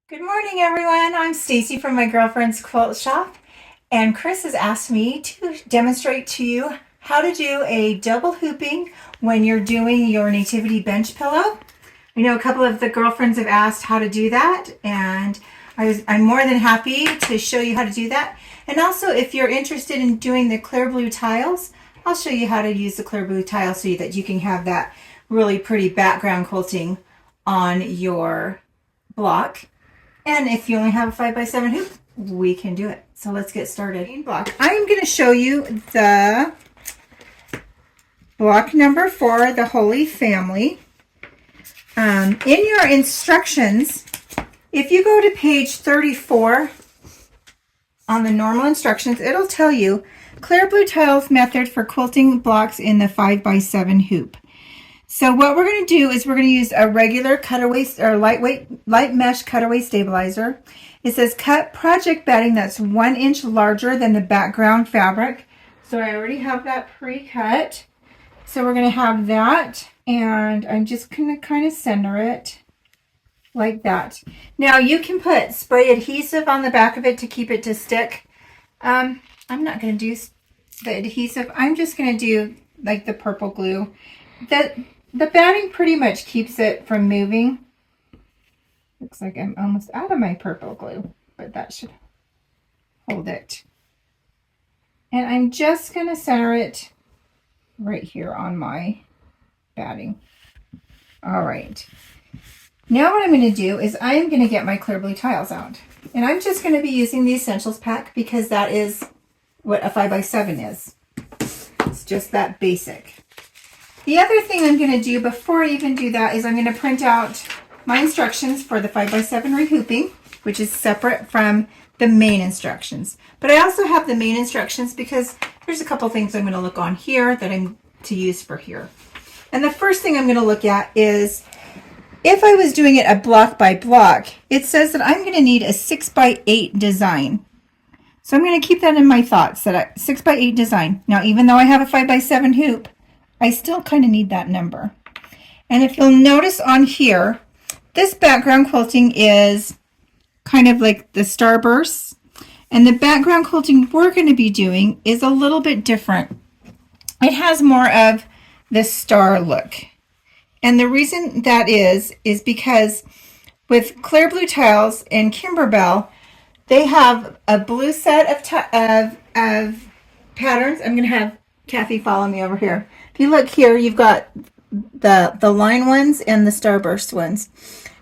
Good morning, everyone. I'm Stacy from my girlfriend's quilt shop, and Chris has asked me to demonstrate to you how to do a double hooping when you're doing your nativity bench pillow. I know a couple of the girlfriends have asked how to do that, and I'm more than happy to show you how to do that. And also, if you're interested in doing the clear blue tiles, I'll show you how to use the clear blue tile so that you can have that really pretty background quilting on your block. And if you only have a 5x7 hoop, we can do it. So let's get started. Block. I'm going to show you the block number for the Holy Family. In your instructions, if you go to page 34 on the normal instructions, it'll tell you clear blue tiles method for quilting blocks in the 5x7 hoop. So what we're going to do is we're going to use a regular cutaway or light mesh cutaway stabilizer. It says cut project batting that's 1 inch larger than the background fabric. So I already have that pre-cut. So we're going to have that, and I'm just going to kind of center it like that. Now you can put spray adhesive on the back of it to keep it to stick. I'm not going to do the adhesive. I'm just going to do like the purple glue. The batting pretty much keeps it from moving. Looks like I'm almost out of my purple glue, but that should hold it. And I'm just going to center it right here on my batting. All right. Now what I'm going to do is I'm going to get my clear blue tiles out. And I'm just going to be using the Essentials pack because that is what a 5x7 is. It's just that basic. The other thing I'm going to do before I even do that is I'm going to print out my instructions for the 5x7 rehooping, which is separate from the main instructions. But I also have the main instructions because there's a couple things I'm going to look on here that I'm to use for here. And the first thing I'm going to look at is if I was doing it a block by block, it says that I'm going to need a 6x8 design. So I'm going to keep that in my thoughts, that a 6x8 design. Now, even though I have a 5x7 hoop, I still kind of need that number. And if you'll notice on here, this background quilting is kind of like the starbursts. And the background quilting we're going to be doing is a little bit different. It has more of the star look. And the reason that is because with clear blue tiles and Kimberbell, they have a blue set of patterns. I'm going to have Kathy follow me over here. If you look here, you've got the line ones and the starburst ones.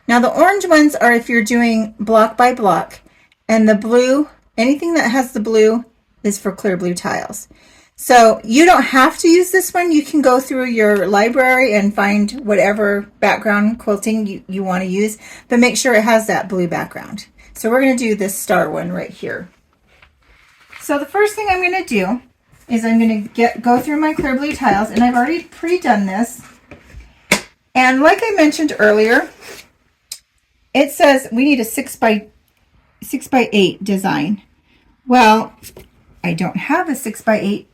Now the orange ones are if you're doing block by block, and the blue, anything that has the blue is for clear blue tiles. So you don't have to use this one. You can go through your library and find whatever background quilting you want to use, but make sure it has that blue background. So we're going to do this star one right here. So the first thing I'm going to do is I'm going to go through my clear blue tiles, and I've already pre-done this. And like I mentioned earlier, it says we need a 6x8 design. Well, I don't have a 6x8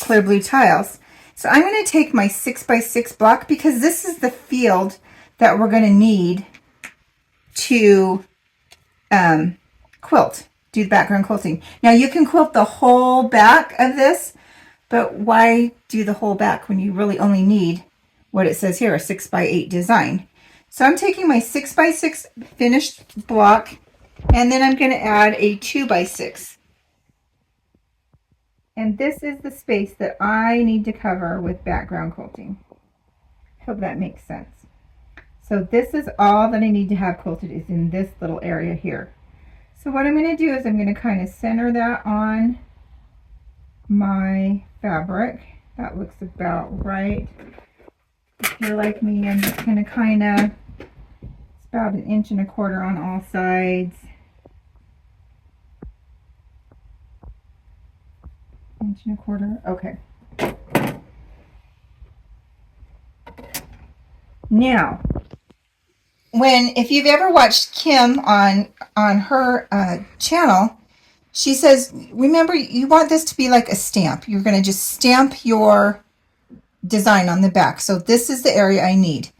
clear blue tiles. So I'm going to take my 6x6 block because this is the field that we're going to need to quilt. Do the background quilting. Now you can quilt the whole back of this, but why do the whole back when you really only need what it says here, a 6x8 design? So I'm taking my 6x6 finished block, and then I'm going to add a 2x6. And this is the space that I need to cover with background quilting. Hope that makes sense. So this is all that I need to have quilted is in this little area here. So what I'm going to do is I'm going to kind of center that on my fabric. That looks about right. If you're like me, I'm just going to kind of, it's about 1.25 inches on all sides. 1.25 inches. Okay. Now, if you've ever watched Kim on her channel, she says, remember, you want this to be like a stamp. You're going to just stamp your design on the back. So this is the area I need.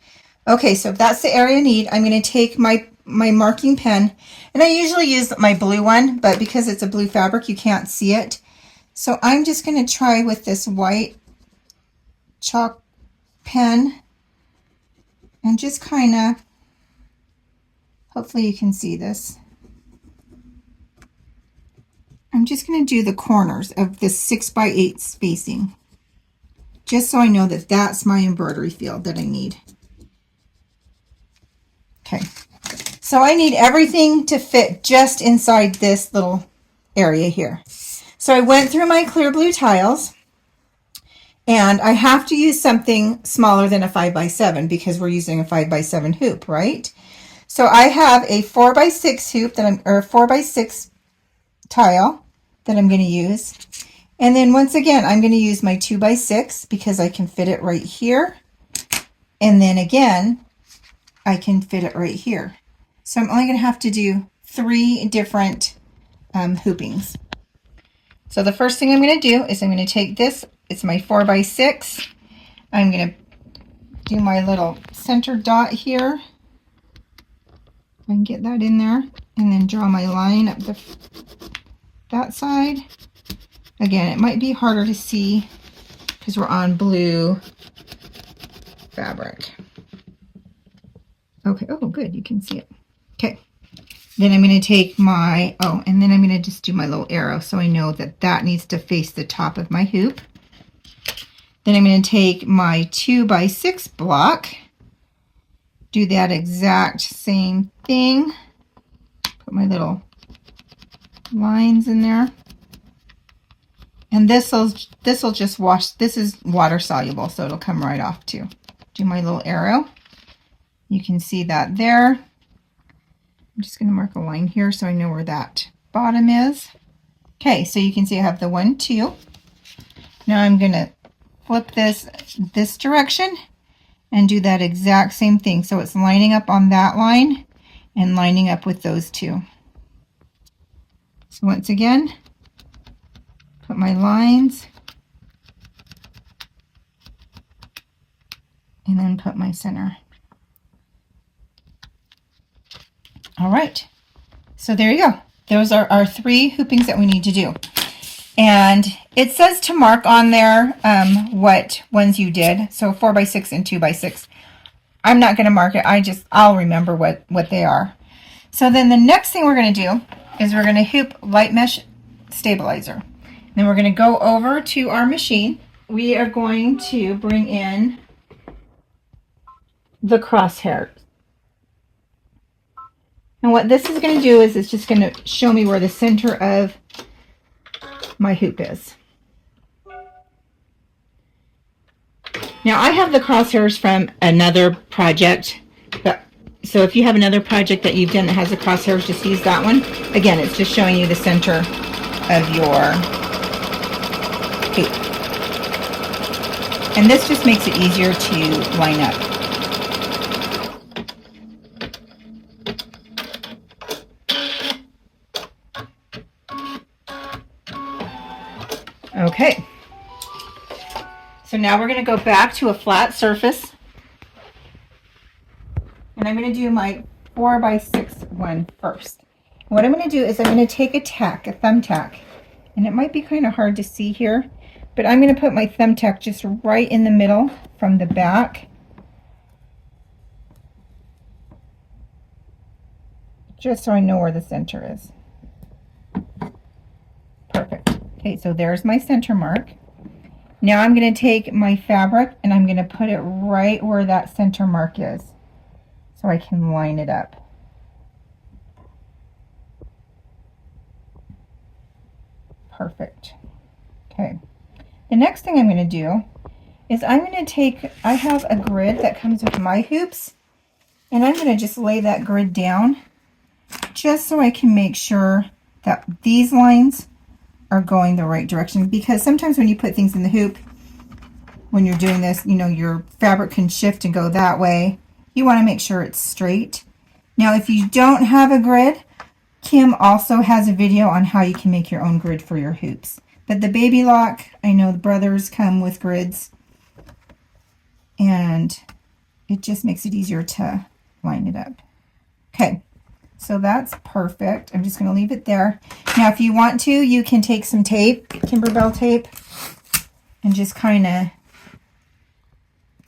Okay, so if that's the area I need, I'm going to take my my marking pen, and I usually use my blue one, but because it's a blue fabric, you can't see it. So I'm just going to try with this white chalk pen and just kind of, hopefully you can see this. I'm just going to do the corners of this 6x8 spacing, just so I know that that's my embroidery field that I need. Okay, so I need everything to fit just inside this little area here. So I went through my clear blue tiles, and I have to use something smaller than a 5x7 because we're using a 5x7 hoop, right? So I have a 4x6 hoop that I'm, or 4x6 tile that I'm going to use. And then once again, I'm going to use my 2x6 because I can fit it right here. And then again, I can fit it right here. So I'm only going to have to do 3 different hoopings. So the first thing I'm going to do is I'm going to take this, it's my 4x6. I'm going to do my little center dot here. I can get that in there, and then draw my line up that side. Again, it might be harder to see because we're on blue fabric. Okay, oh good, you can see it. Okay, then I'm going to take my, and then I'm going to just do my little arrow so I know that that needs to face the top of my hoop. Then I'm going to take my 2x6 block, do that exact same thing, put my little lines in there. And this'll just wash, this is water soluble, so it'll come right off too. Do my little arrow. You can see that there. I'm just going to mark a line here so I know where that bottom is. Okay, so you can see I have the 1, 2. Now I'm going to flip this direction and do that exact same thing. So it's lining up on that line and lining up with those two. So once again, put my lines and then put my center. All right, so there you go. Those are our 3 hoopings that we need to do. And it says to mark on there what ones you did. So 4x6 and 2x6. I'm not going to mark it. I'll remember what they are. So then the next thing we're going to do is we're going to hoop light mesh stabilizer. Then we're going to go over to our machine. We are going to bring in the crosshairs. And what this is going to do is it's just going to show me where the center of my hoop is. Now I have the crosshairs from another project, so if you have another project that you've done that has the crosshairs, just use that one. Again, it's just showing you the center of your hoop. And this just makes it easier to line up. Okay, so now we're going to go back to a flat surface, and I'm going to do my 4x6 one first. What I'm going to do is I'm going to take a thumbtack, and it might be kind of hard to see here, but I'm going to put my thumbtack just right in the middle from the back, just so I know where the center is. Perfect. Okay, so there's my center mark. Now I'm going to take my fabric and I'm going to put it right where that center mark is so I can line it up. Perfect. Okay. The next thing I'm going to do is I'm going to take, I have a grid that comes with my hoops, and I'm going to just lay that grid down just so I can make sure that these lines are going the right direction, because sometimes when you put things in the hoop, when you're doing this, you know, your fabric can shift and go that way. You want to make sure it's straight. Now, if you don't have a grid, Kim also has a video on how you can make your own grid for your hoops. But the Baby Lock, I know the brothers come with grids, and it just makes it easier to line it up. Okay, So that's perfect. I'm just going to leave it there. Now, if you want to, you can take some tape, Kimberbell tape, and just kind of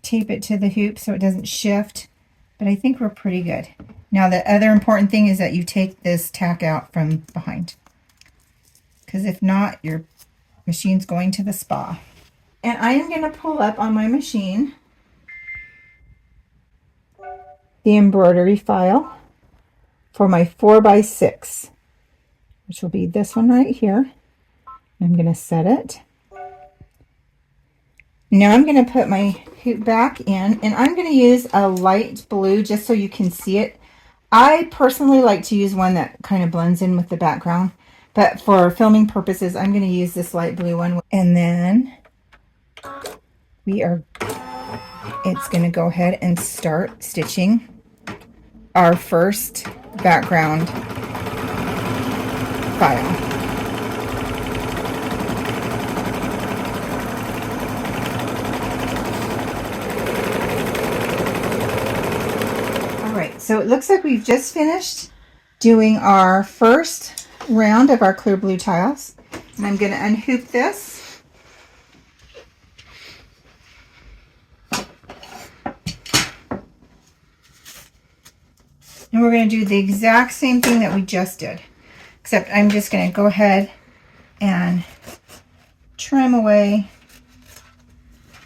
tape it to the hoop so it doesn't shift. But I think we're pretty good. Now, the other important thing is that you take this tack out from behind, because if not, your machine's going to the spa. And I am going to pull up on my machine the embroidery file for my 4x6, which will be this one right here. I'm going to set it. Now I'm going to put my hoop back in, and I'm going to use a light blue just so you can see it. I personally like to use one that kind of blends in with the background, but for filming purposes, I'm going to use this light blue one. And then it's going to go ahead and start stitching our first background file. So it looks like we've just finished doing our first round of our clear blue tiles. And I'm going to unhoop this. And we're going to do the exact same thing that we just did. Except I'm just going to go ahead and trim away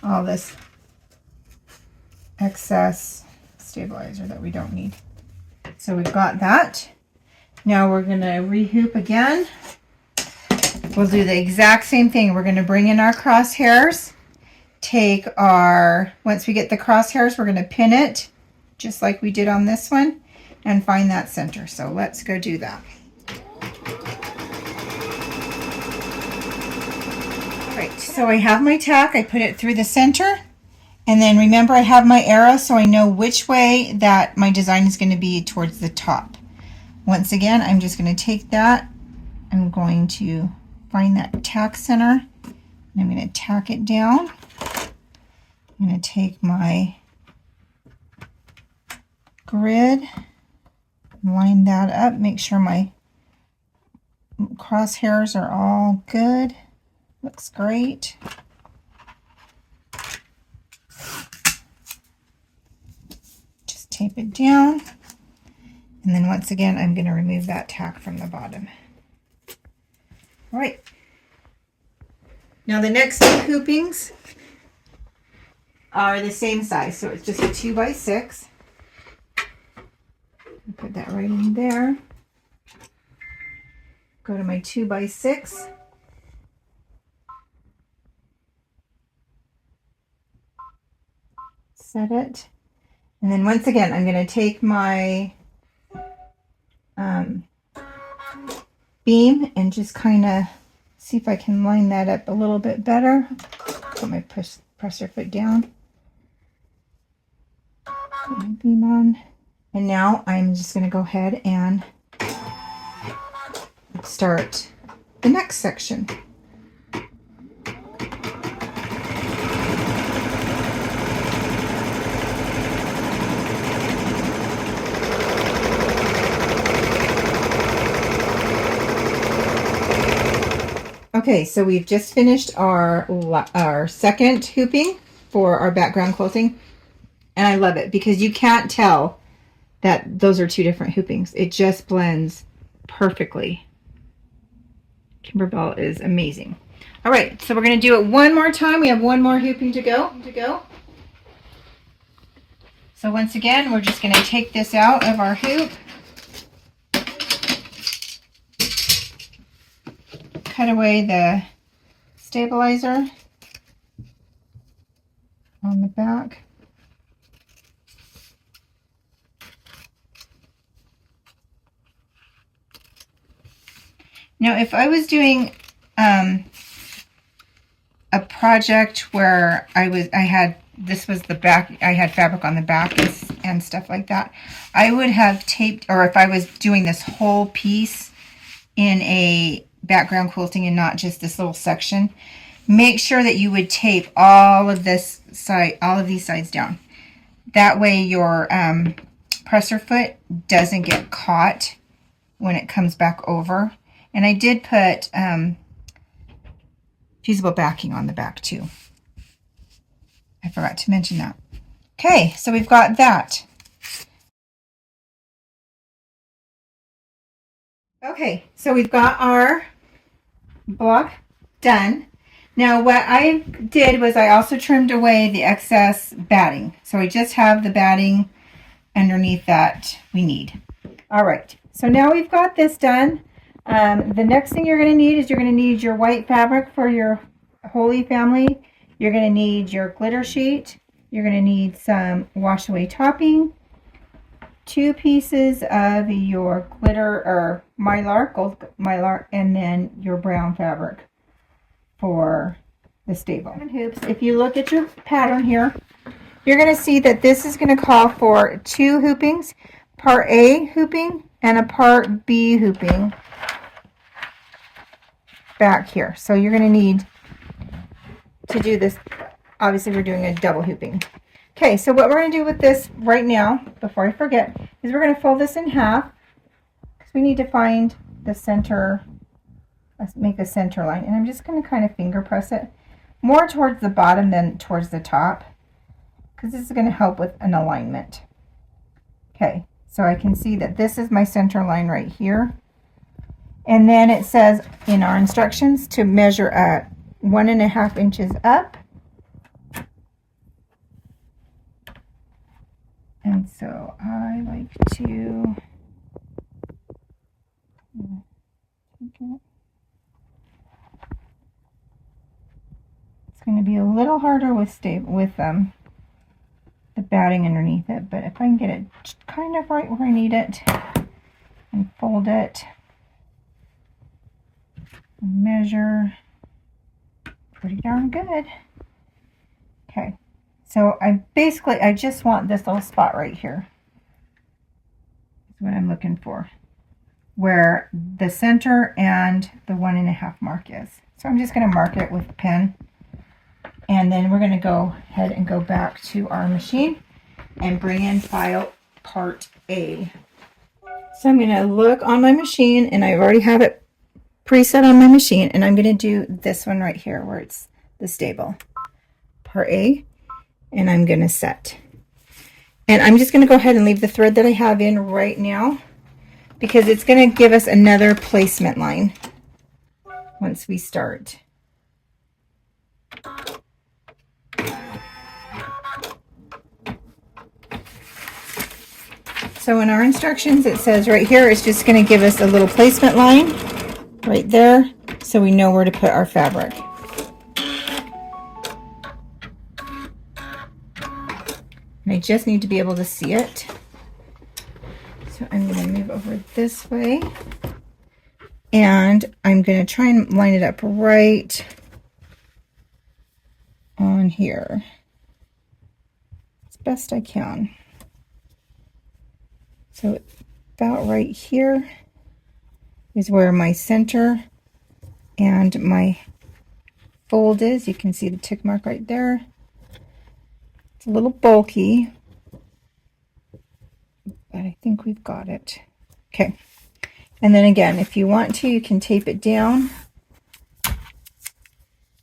all this excess stabilizer that we don't need. So we've got that. Now we're going to rehoop again. We'll do the exact same thing. We're going to bring in our crosshairs. Once we get the crosshairs, we're going to pin it just like we did on this one and find that center. So let's go do that. Right, so I have my tack. I put it through the center. And then remember, I have my arrow, so I know which way that my design is going to be towards the top. Once again, I'm just going to take that. I'm going to find that tack center, and I'm going to tack it down. I'm going to take my grid, line that up, make sure my crosshairs are all good. Looks great. Tape it down, and then once again I'm going to remove that tack from the bottom. All right, now the next two hoopings are the same size, so it's just a 2x6. Put that right in there. Go to my 2x6. Set it. And then once again, I'm going to take my beam and just kind of see if I can line that up a little bit better. Put my presser foot down. Put my beam on. And now I'm just going to go ahead and start the next section. Okay, so we've just finished our second hooping for our background quilting, and I love it because you can't tell that those are two different hoopings. It just blends perfectly. Kimberbell is amazing. All right, so we're going to do it one more time. We have one more hooping to go. So once again, we're just going to take this out of our hoop. Cut away the stabilizer on the back. Now, if I was doing a project where I had fabric on the back and stuff like that, I would have taped, or if I was doing this whole piece in a background quilting and not just this little section, make sure that you would tape all of these sides down. That way your presser foot doesn't get caught when it comes back over. And I did put fusible backing on the back too. I forgot to mention that. Okay, so we've got that. Okay, so we've got our block done. Now what I did was I also trimmed away the excess batting. So I just have the batting underneath that we need. All right, so now we've got this done. The next thing you're going to need is you're going to need your white fabric for your Holy Family. You're going to need your glitter sheet. You're going to need some wash away topping, 2 pieces of your glitter or mylar, gold mylar, and then your brown fabric for the stable. And hoops. If you look at your pattern here, you're going to see that this is going to call for 2 hoopings, part A hooping and a part B hooping back here. So you're going to need to do this. Obviously we're doing a double hooping. Okay, so what we're going to do with this right now, before I forget, is we're going to fold this in half because we need to find the center. Let's make a center line, and I'm just going to kind of finger press it more towards the bottom than towards the top because this is going to help with an alignment. Okay, so I can see that this is my center line right here, and then it says in our instructions to measure at 1.5 inches up. And so I like to it's going to be a little harder with the batting underneath it, but if I can get it kind of right where I need it and fold it, measure pretty darn good. Okay. So I just want this little spot right here. That's what I'm looking for, where the center and the 1.5 mark is. So I'm just going to mark it with a pen, and then we're going to go ahead and go back to our machine and bring in file part A. So I'm going to look on my machine, and I already have it preset on my machine, and I'm going to do this one right here where it's the stable, part A. And I'm going to set. And I'm just going to go ahead and leave the thread that I have in right now because it's going to give us another placement line once we start. So in our instructions it says right here it's just going to give us a little placement line right there so we know where to put our fabric. And I just need to be able to see it. So I'm going to move over this way. And I'm going to try and line it up right on here as best I can. So about right here is where my center and my fold is. You can see the tick mark right there. A little bulky, but I think we've got it. Okay, and then again, if you want to, you can tape it down. I'm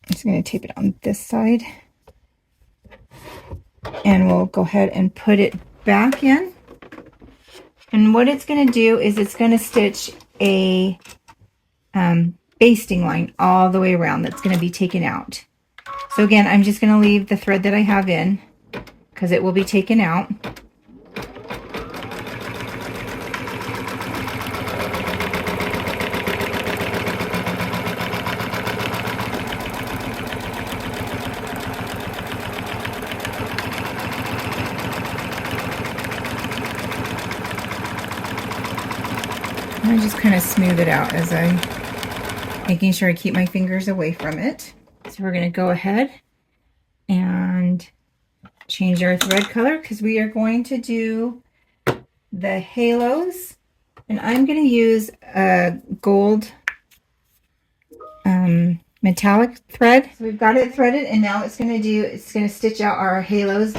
just going to tape it on this side, and we'll go ahead and put it back in. And what it's going to do is it's going to stitch a basting line all the way around that's going to be taken out. So again, I'm just going to leave the thread that I have in, because it will be taken out. And I just kind of smooth it out as I'm making sure I keep my fingers away from it. So we're going to go ahead and change our thread color because we are going to do the halos, and I'm going to use a gold metallic thread. So we've got it threaded, and now it's going to stitch out our halos.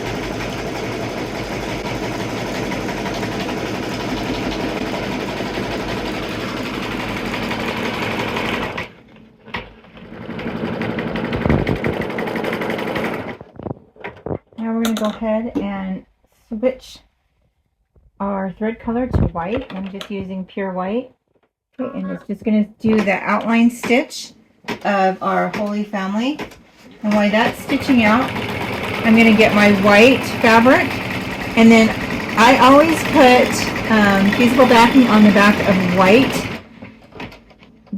go ahead and switch our thread color to white. I'm just using pure white. Okay, and it's just going to do the outline stitch of our Holy Family. And while that's stitching out, I'm going to get my white fabric, and then I always put fusible backing on the back of white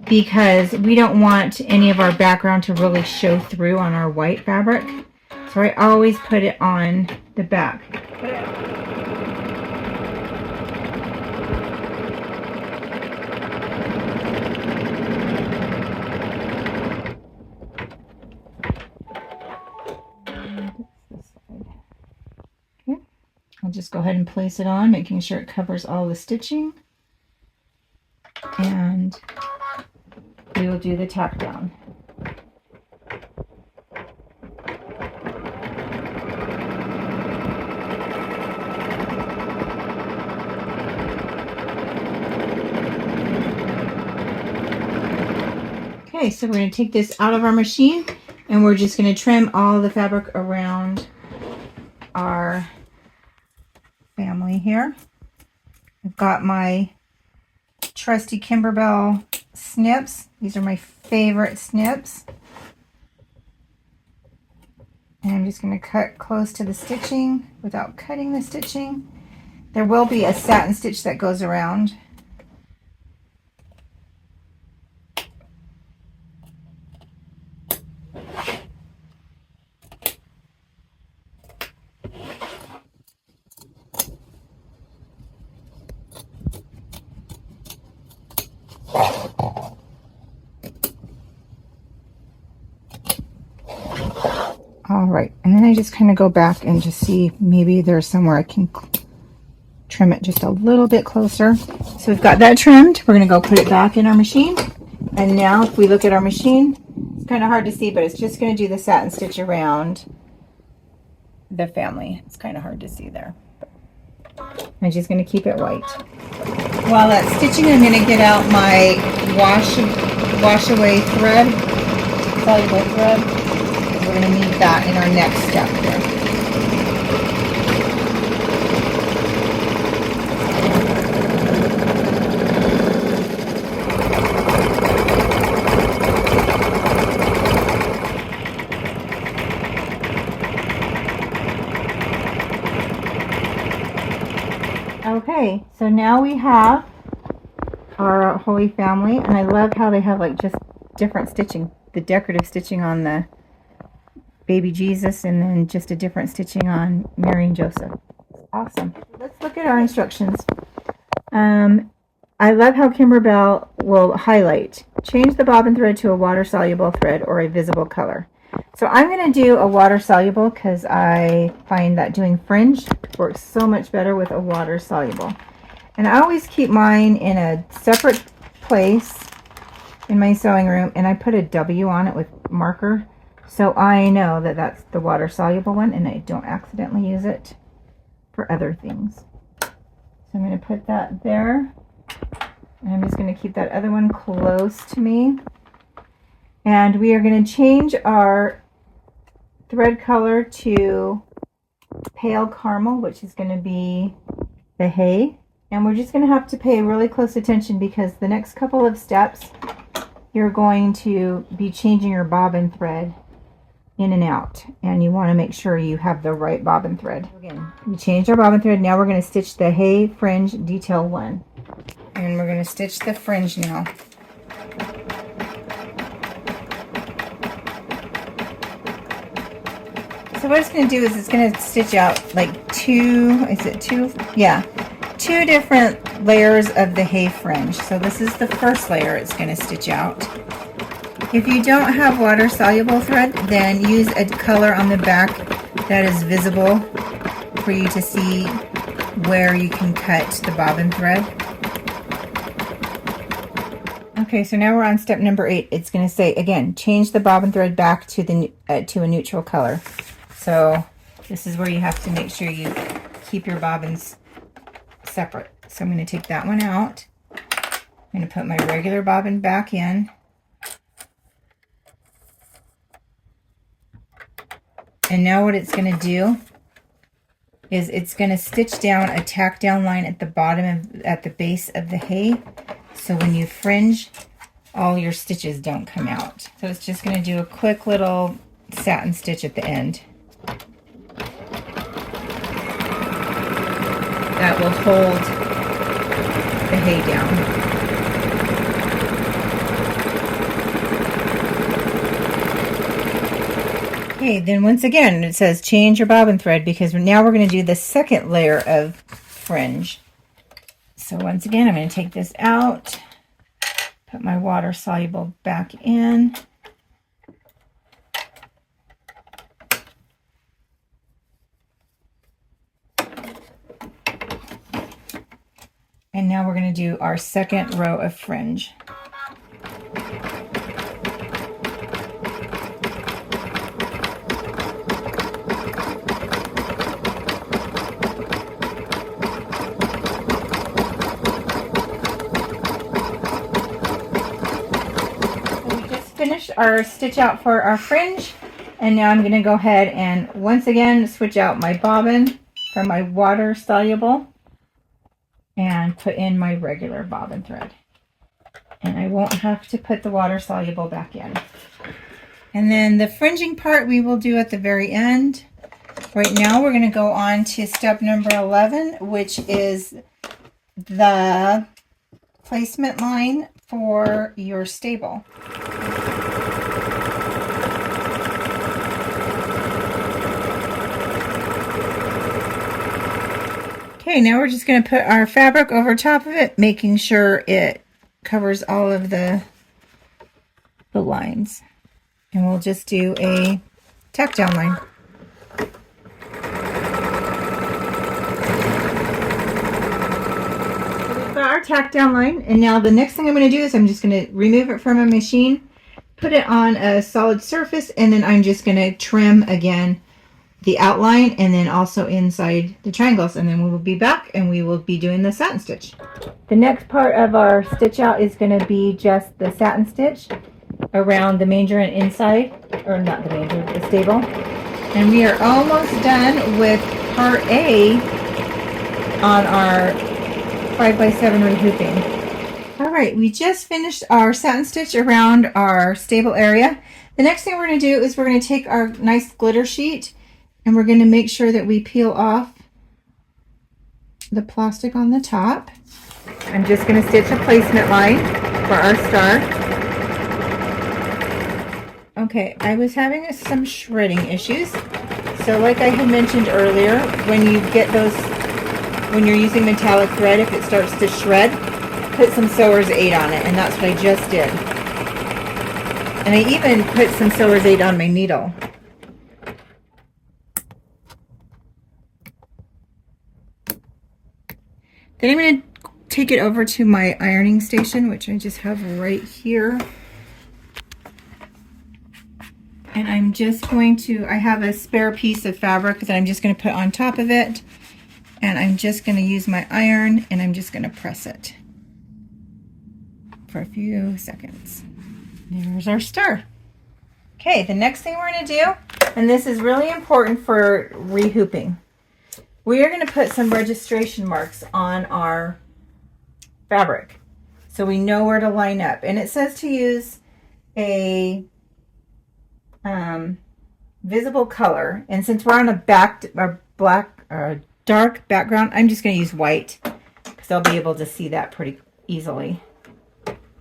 because we don't want any of our background to really show through on our white fabric. So I always put it on the back. Okay. I'll just go ahead and place it on, making sure it covers all the stitching. And we will do the tack down. Okay, so we're going to take this out of our machine and we're just going to trim all the fabric around our family here. I've got my trusty Kimberbell snips. These are my favorite snips. And I'm just going to cut close to the stitching without cutting the stitching. There will be a satin stitch that goes around. All right, and then I just kind of go back and just see maybe there's somewhere I can trim it just a little bit closer. So we've got that trimmed. We're going to go put it back in our machine. And now if we look at our machine, it's kind of hard to see, but it's just going to do the satin stitch around the family. It's kind of hard to see there. I'm just going to keep it white. While that's stitching, I'm going to get out my wash away thread, soluble thread. We're going to need that in our next step here. Okay, so now we have our Holy Family, and I love how they have like just different stitching, the decorative stitching on the baby Jesus, and then just a different stitching on Mary and Joseph. Awesome. Let's look at our instructions. I love how Kimberbell will highlight. Change the bobbin thread to a water-soluble thread or a visible color. So I'm going to do a water-soluble because I find that doing fringe works so much better with a water-soluble. And I always keep mine in a separate place in my sewing room, and I put a W on it with marker. So I know that that's the water-soluble one, and I don't accidentally use it for other things. So I'm going to put that there. And I'm just going to keep that other one close to me. And we are going to change our thread color to pale caramel, which is going to be the hay. And we're just going to have to pay really close attention because the next couple of steps, you're going to be changing your bobbin thread in and out, and you want to make sure you have the right bobbin thread. Again, we changed our bobbin thread. Now we're going to stitch the hay fringe detail 1, and we're going to stitch the fringe now. So what it's going to do is it's going to stitch out like two different layers of the hay fringe. So this is the first layer it's going to stitch out. If you don't have water-soluble thread, then use a color on the back that is visible for you to see where you can cut the bobbin thread. Okay, so now we're on step number 8. It's going to say, again, change the bobbin thread back to the to a neutral color. So this is where you have to make sure you keep your bobbins separate. So I'm going to take that one out. I'm going to put my regular bobbin back in. And now what it's going to do is it's going to stitch down a tack down line at the bottom of, at the base of the hay. So when you fringe, all your stitches don't come out. So it's just going to do a quick little satin stitch at the end. That will hold the hay down. Okay, then once again it says change your bobbin thread, because now we're going to do the second layer of fringe. So once again, I'm going to take this out, put my water soluble back in. And now we're going to do our second row of fringe. Finished our stitch out for our fringe, and now I'm going to go ahead and once again switch out my bobbin from my water soluble and put in my regular bobbin thread, and I won't have to put the water soluble back in. And then the fringing part we will do at the very end. Right now we're going to go on to step number 11, which is the placement line for your stable. Okay, now we're just going to put our fabric over top of it, making sure it covers all of the lines. And we'll just do a tack down line. So we've got our tack down line, and now the next thing I'm going to do is I'm just going to remove it from a machine, put it on a solid surface, and then I'm just going to trim again the outline and then also inside the triangles, and then we will be back and we will be doing the satin stitch. The next part of our stitch out is going to be just the satin stitch around the manger and inside, or not the manger, the stable. And we are almost done with part A on our 5x7 rehooping. All right, we just finished our satin stitch around our stable area. The next thing we're going to do is we're going to take our nice glitter sheet, and we're going to make sure that we peel off the plastic on the top. I'm just going to stitch a placement line for our star. Okay, I was having some shredding issues. So like I had mentioned earlier, when you get those, when you're using metallic thread, if it starts to shred, put some Sewer's 8 on it, and that's what I just did. And I even put some Sewer's 8 on my needle. Then I'm going to take it over to my ironing station, which I just have right here. And I'm just going to, I have a spare piece of fabric that I'm just going to put on top of it. And I'm just going to use my iron, and I'm just going to press it for a few seconds. There's our star. Okay, the next thing we're going to do, and this is really important for rehooping, we are going to put some registration marks on our fabric so we know where to line up. And it says to use a visible color. And since we're on a dark background, I'm just going to use white because I'll be able to see that pretty easily.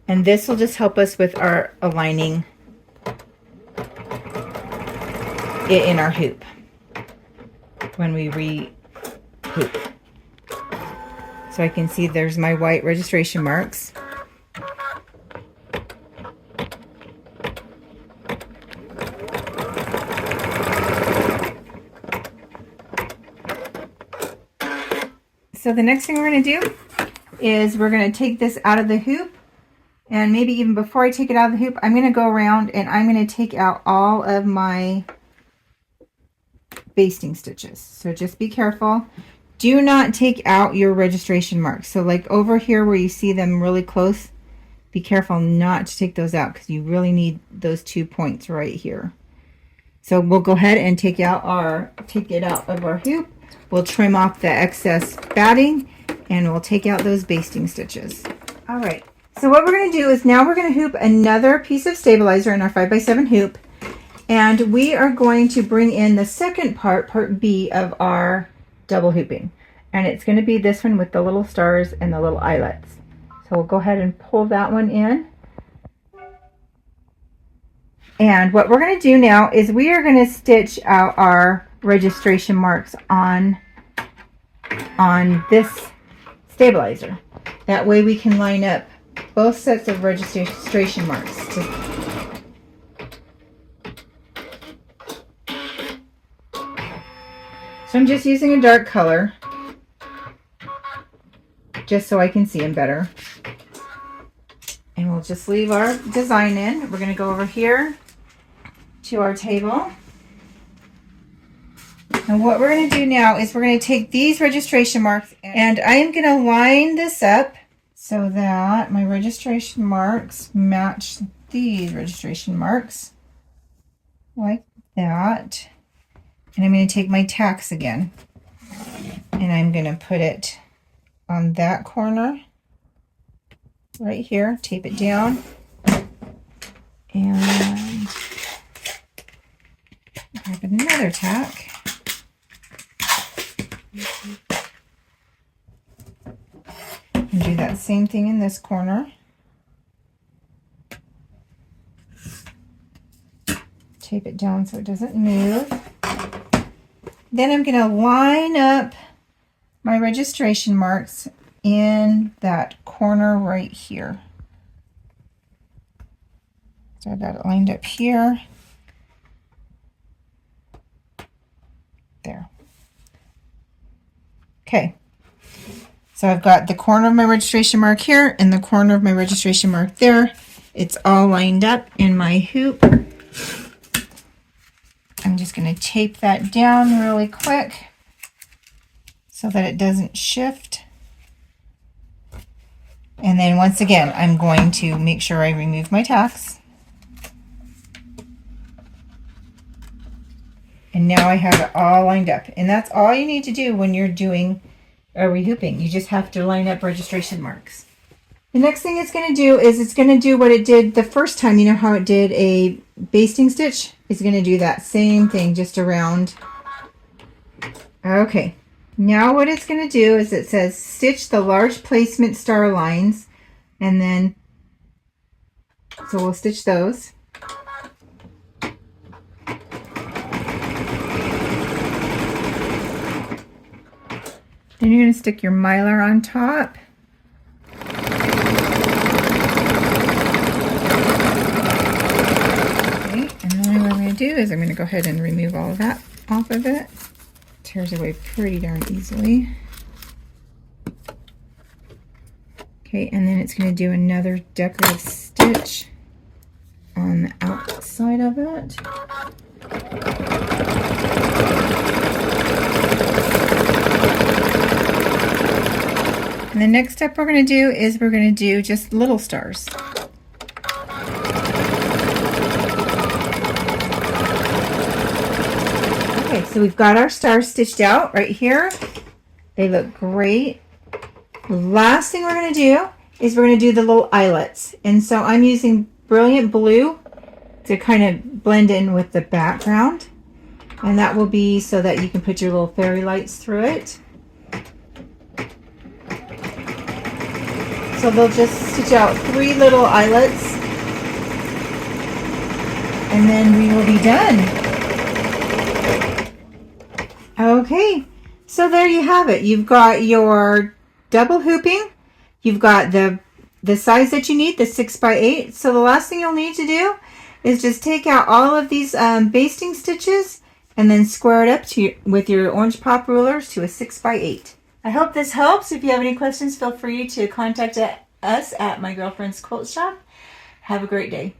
And this will just help us with our aligning it in our hoop when we rehoop. So I can see there's my white registration marks. So the next thing we're going to do is we're going to take this out of the hoop, and maybe even before I take it out of the hoop, I'm going to go around and I'm going to take out all of my basting stitches. So just be careful. Do not take out your registration marks. So like over here where you see them really close, be careful not to take those out because you really need those 2 points right here. So we'll go ahead and take it out of our hoop, We'll trim off the excess batting and we'll take out those basting stitches. All right, so what we're going to do is now we're going to hoop another piece of stabilizer in our 5x7 hoop, and we are going to bring in the second part, part B of our double hooping, and it's going to be this one with the little stars and the little eyelets. So we'll go ahead and pull that one in. And what we're going to do now is we are going to stitch out our registration marks on this stabilizer. That way we can line up both sets of registration marks. So I'm just using a dark color just so I can see them better. And we'll just leave our design in. We're going to go over here to our table. And what we're going to do now is we're going to take these registration marks and I am going to line this up so that my registration marks match these registration marks like that. And I'm going to take my tacks again and I'm going to put it on that corner right here, tape it down, and grab another tack. And do that same thing in this corner. Tape it down so it doesn't move. Then I'm going to line up my registration marks in that corner right here. So I've got it lined up here. There. Okay. So I've got the corner of my registration mark here and the corner of my registration mark there. It's all lined up in my hoop. I'm just going to tape that down really quick so that it doesn't shift. And then once again, I'm going to make sure I remove my tacks. And now I have it all lined up. And that's all you need to do when you're doing a rehooping. You just have to line up registration marks. The next thing it's going to do is it's going to do what it did the first time. You know how it did a basting stitch? It's going to do that same thing just around. Okay. Now what it's going to do is it says stitch the large placement star lines, and then so we'll stitch those. Then you're going to stick your mylar on top. Okay, and then what I'm going to do is I'm going to go ahead and remove all of that off of it. Tears away pretty darn easily. Okay, and then it's going to do another decorative stitch on the outside of it. And the next step we're going to do is we're going to do just little stars. Okay, so we've got our stars stitched out right here. They look great. The last thing we're going to do is we're going to do the little eyelets. And so I'm using Brilliant Blue to kind of blend in with the background. And that will be so that you can put your little fairy lights through it. So they'll just stitch out 3 little eyelets. And then we will be done. Okay, so there you have it. You've got your double hooping. You've got the size that you need, the 6x8. So the last thing you'll need to do is just take out all of these basting stitches and then square it up with your orange pop rulers to a 6x8. I hope this helps. If you have any questions, feel free to contact us at My Girlfriend's Quilt Shop. Have a great day.